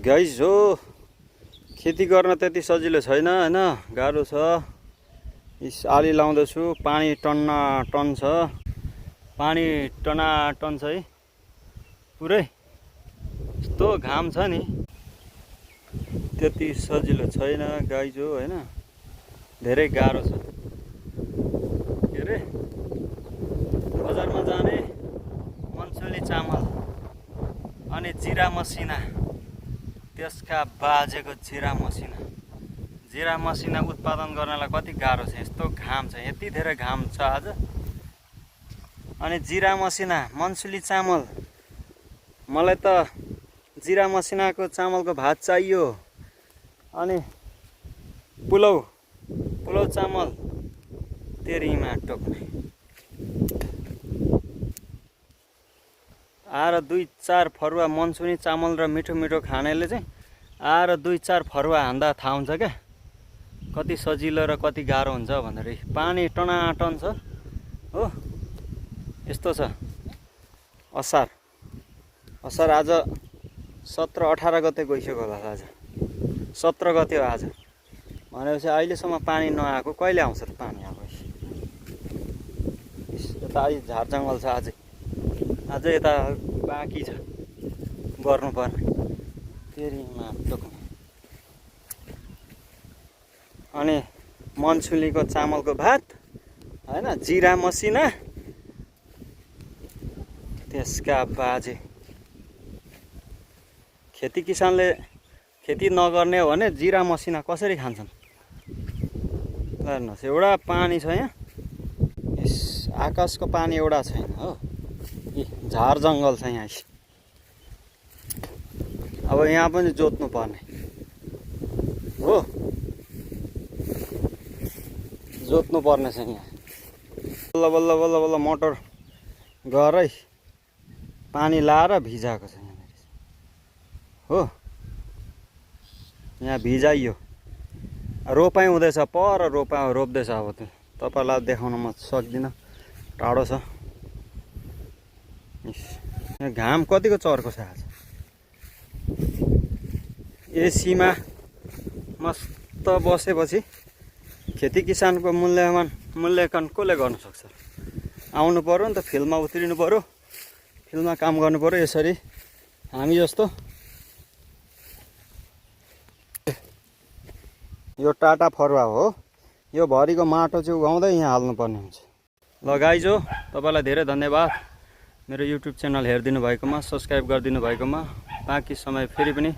Guys हो खेती गर्न त्यति सजिलो छैन हैन, गाह्रो छ। आली लाउँदैछु, पानी टन्ना टन छ, पानी टनाटन छ है पुरै। यस्तो घाम छ नि, त्यति सजिलो छैन गाइस हो हैन, धेरै गाह्रो छ। के रे बजारमा जाने मन्सुली चामल अनि जिरा मसिना, त्यसका बाजेको जिरा मसिना उत्पादन गर्नलाई कति गाह्रो छ। यस्तो घाम छ, यति धेरै घाम छ आज। अनि जिरा मसिना मन्सुली चामल, मलाई त जिरा मसिनाको चामलको भात चाहियो। अनि पुलाउ चामल तेरीमा टोक्ने आएर 2-4 फरुवा मनसुनी चामल र मिठो मिठो खानेले चाहिँ आएर 2-4 फरुवा हान्दा थाहा हुन्छ क्या कति सजिलो र कति गाह्रो हुन्छ भनेर। पानी टनाटन छ हो, यस्तो छ। असार आज 17-18 गते गइसक्यो होला। आज 17 गते हो आज भनेपछि अहिलेसम्म पानी नआएको। कहिले आउँछ त पानी? अब यता अलि झार जङ्गल छ। आज यता बाँकी छ गर्नुपर्ने तेरीमा टोक्ने। अनि मनसुलीको चामलको भात हैन, जिरा मसिना, त्यसका बाजे। खेती किसानले खेती नगर्ने हो भने जिरा मसिना कसरी खान्छन्? हेर्नुहोस्, एउटा पानी छ यहाँ, आकाशको पानी एउटा छैन हो। झार जङ्गल छ यहाँ। अब यहाँ पनि जोत्नु पर्ने हो, जोत्नु पर्ने छ यहाँ। बल्ल बल्ल मोटर गरै पानी लाएर भिजाएको छ यहाँनिर हो। यहाँ भिजाइयो, रोपाइ हुँदैछ, पर रोप्दैछ। अब त्यो तपाईँलाई देखाउन म सक्दिनँ, टाढो छ। घाम कतिको चर्को छ आज। एसीमा मस्त बसेपछि खेती किसानको मूल्याङ्कन कसले गर्न सक्छ? आउनु पर्यो नि त, फिल्डमा उत्रिनु पर्यो, फिल्डमा काम गर्नु पर्यो। यसरी हामी जस्तो यो टाटा फरुवा हो, यो भरिको माटो चाहिँ उगाउँदै यहाँ हाल्नुपर्ने हुन्छ। ल गाइज हो, तपाईँलाई धेरै धन्यवाद मेरो युट्युब च्यानल हेरिदिनु भएकोमा, सब्सक्राइब गरिदिनु भएकोमा। बाँकी समय फेरि पनि